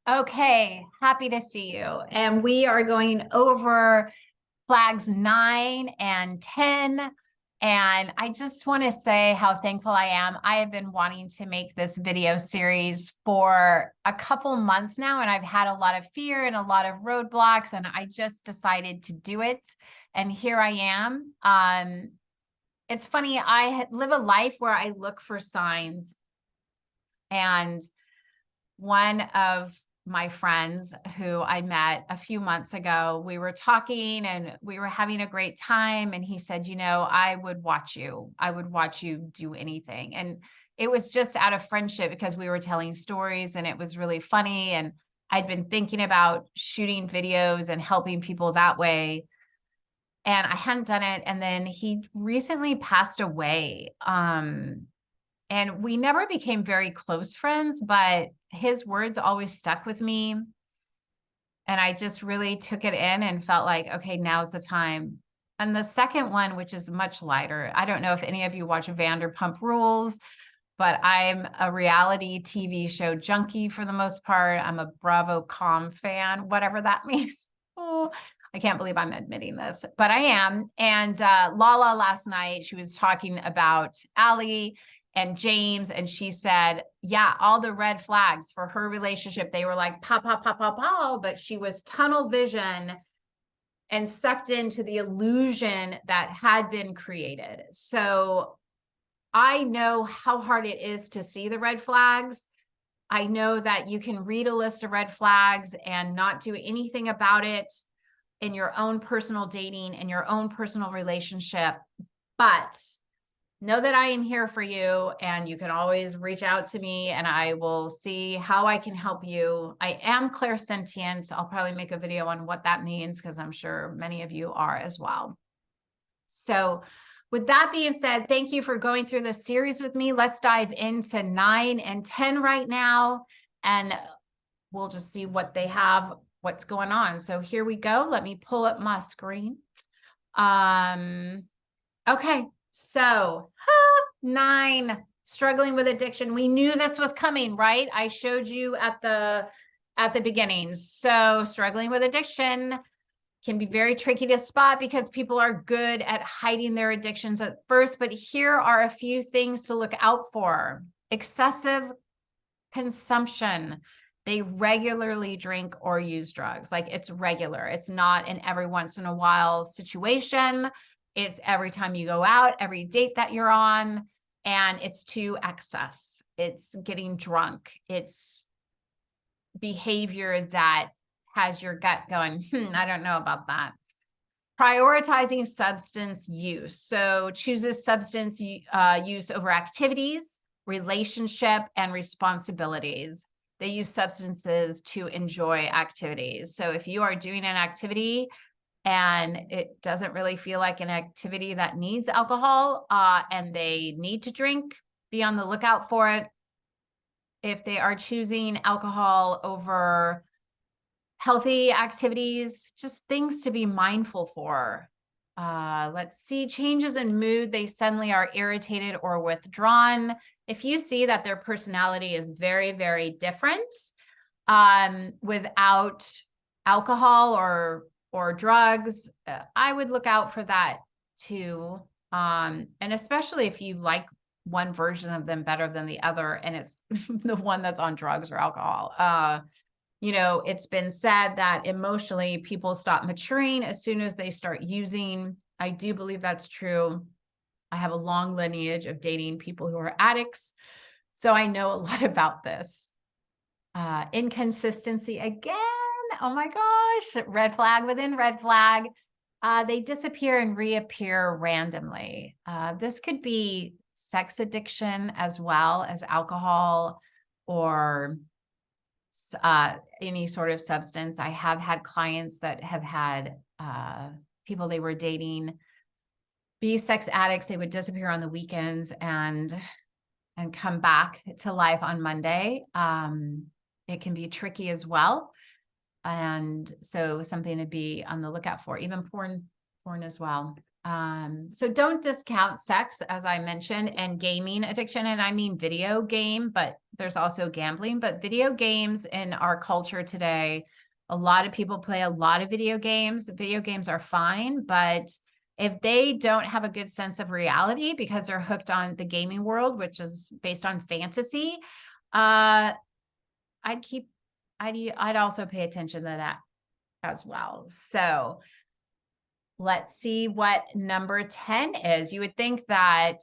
Okay, happy to see you. And we are going over flags 9 and 10. And I just want to say how thankful I am. I have been wanting to make this video series for a couple months now, and I've had a lot of fear and a lot of roadblocks, and I just decided to do it. And here I am. It's funny, I live a life where I look for signs, and one of my friends who I met a few months ago, we were talking and we were having a great time. And he said, I would watch you. I would watch you do anything. And it was just out of friendship because we were telling stories and it was really funny. And I'd been thinking about shooting videos and helping people that way. And I hadn't done it. And then he recently passed away. And we never became very close friends, but his words always stuck with me. And I just really took it in and felt like, okay, now's the time. And the second one, which is much lighter, I don't know if any of you watch Vanderpump Rules, but I'm a reality TV show junkie for the most part. I'm a BravoCom fan, whatever that means. Oh, I can't believe I'm admitting this, but I am. And Lala last night, she was talking about Allie and James, and she said, yeah, all the red flags for her relationship, they were like, pow, pow, pow, pow, pow, but she was tunnel vision and sucked into the illusion that had been created. So I know how hard it is to see the red flags. I know that you can read a list of red flags and not do anything about it in your own personal dating and your own personal relationship, but know that I am here for you, and you can always reach out to me and I will see how I can help you. I am clairsentient. I'll probably make a video on what that means because I'm sure many of you are as well. So with that being said, thank you for going through this series with me. Let's dive into 9 and 10 right now, and we'll just see what they have, what's going on. So here we go. Let me pull up my screen. Okay. So 9, struggling with addiction. We knew this was coming, right? I showed you at the beginning. So struggling with addiction can be very tricky to spot because people are good at hiding their addictions at first. But here are a few things to look out for. Excessive consumption. They regularly drink or use drugs. Like, it's regular. It's not an every once in a while situation. It's every time you go out, every date that you're on, and it's to excess. It's getting drunk. It's behavior that has your gut going, I don't know about that. Prioritizing substance use. So chooses substance use over activities, relationship, and responsibilities. They use substances to enjoy activities. So if you are doing an activity and it doesn't really feel like an activity that needs alcohol, and they need to drink, be on the lookout for it. If they are choosing alcohol over healthy activities, just things to be mindful for. Let's see, changes in mood. They suddenly are irritated or withdrawn. If you see that their personality is very, very different without alcohol or drugs, I would look out for that too. And especially if you like one version of them better than the other, and it's the one that's on drugs or alcohol. It's been said that emotionally people stop maturing as soon as they start using. I do believe that's true. I have a long lineage of dating people who are addicts, so I know a lot about this. Inconsistency again. Oh my gosh, red flag within red flag. They disappear and reappear randomly. This could be sex addiction as well as alcohol or any sort of substance. I have had clients that have had people they were dating be sex addicts. They would disappear on the weekends and come back to life on Monday. It can be tricky as well. And so something to be on the lookout for, even porn as well. So don't discount sex, as I mentioned, and gaming addiction. And I mean video game, but there's also gambling. But video games in our culture today, a lot of people play a lot of video games. Video games are fine, but if they don't have a good sense of reality because they're hooked on the gaming world, which is based on fantasy, I'd also pay attention to that as well. So let's see what number 10 is. You would think that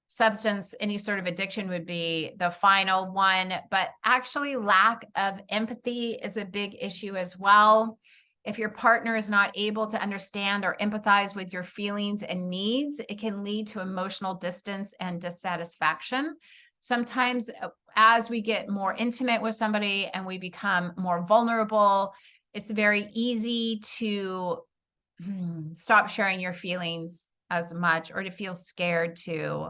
substance, any sort of addiction would be the final one, but actually lack of empathy is a big issue as well. If your partner is not able to understand or empathize with your feelings and needs, it can lead to emotional distance and dissatisfaction. Sometimes as we get more intimate with somebody and we become more vulnerable, it's very easy to stop sharing your feelings as much, or to feel scared to,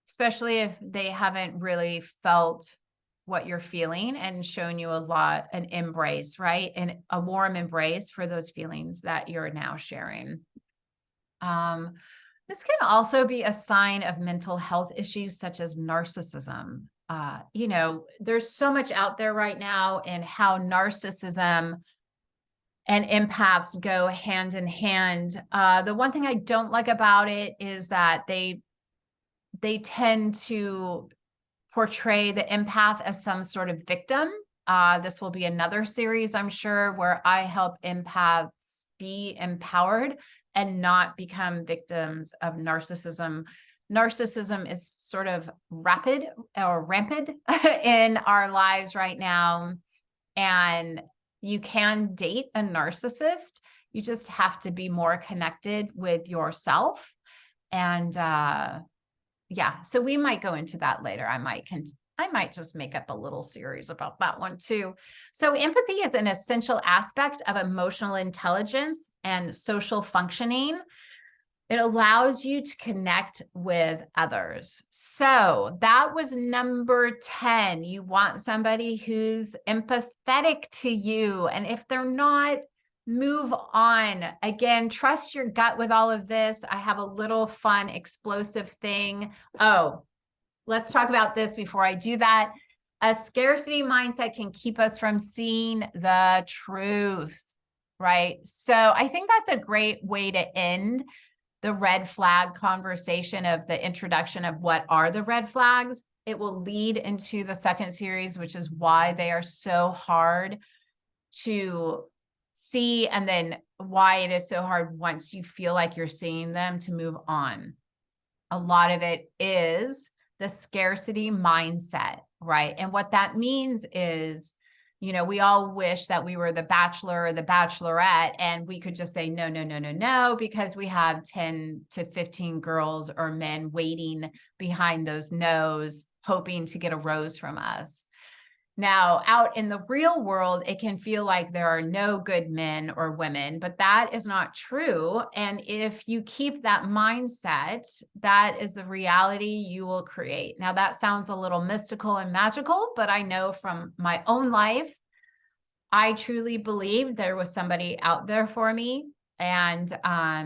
especially if they haven't really felt what you're feeling and shown you an embrace, right? And a warm embrace for those feelings that you're now sharing. This can also be a sign of mental health issues such as narcissism. There's so much out there right now in how narcissism and empaths go hand in hand. The one thing I don't like about it is that they tend to portray the empath as some sort of victim. This will be another series, I'm sure, where I help empaths be empowered and not become victims of narcissism. Narcissism is sort of rampant in our lives right now. And you can date a narcissist. You just have to be more connected with yourself. And yeah, so we might go into that later. I might just make up a little series about that one too. So empathy is an essential aspect of emotional intelligence and social functioning. It allows you to connect with others. So that was number 10. You want somebody who's empathetic to you. And if they're not, move on. Again, trust your gut with all of this. I have a little fun, explosive thing. Oh, let's talk about this before I do that. A scarcity mindset can keep us from seeing the truth, right? So I think that's a great way to end the red flag conversation of the introduction of what are the red flags. It will lead into the second series, which is why they are so hard to see, and then why it is so hard once you feel like you're seeing them to move on. A lot of it is the scarcity mindset, right? And what that means is, we all wish that we were the bachelor or the bachelorette and we could just say, no, no, no, no, no, because we have 10 to 15 girls or men waiting behind those no's, hoping to get a rose from us. Now, out in the real world, it can feel like there are no good men or women, but that is not true. And if you keep that mindset, that is the reality you will create. Now, that sounds a little mystical and magical, but I know from my own life, I truly believe there was somebody out there for me. And I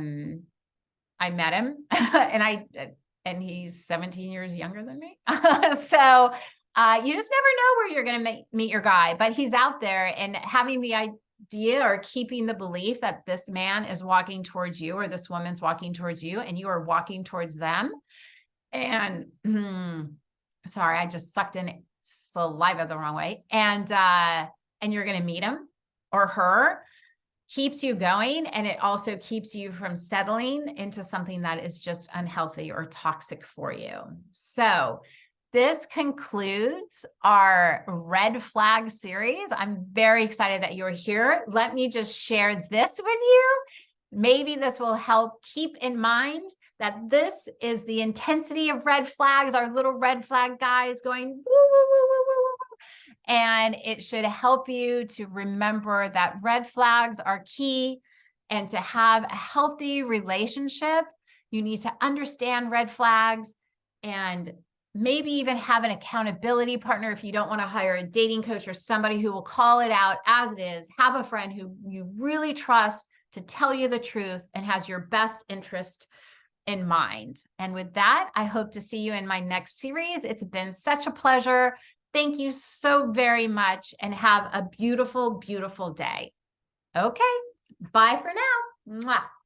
met him and he's 17 years younger than me. So you just never know where you're going to meet your guy, but he's out there, and having the idea or keeping the belief that this man is walking towards you or this woman's walking towards you and you are walking towards them. And sorry, I just sucked in saliva the wrong way. And you're going to meet him or her, keeps you going. And it also keeps you from settling into something that is just unhealthy or toxic for you. So this concludes our red flag series. I'm very excited that you're here. Let me just share this with you. Maybe this will help keep in mind that this is the intensity of red flags, our little red flag guys going woo, woo, woo, woo, woo, woo. And it should help you to remember that red flags are key. And to have a healthy relationship, you need to understand red flags and maybe even have an accountability partner if you don't want to hire a dating coach or somebody who will call it out as it is. Have a friend who you really trust to tell you the truth and has your best interest in mind. And with that, I hope to see you in my next series. It's been such a pleasure. Thank you so very much and have a beautiful, beautiful day. Okay, bye for now. Mwah.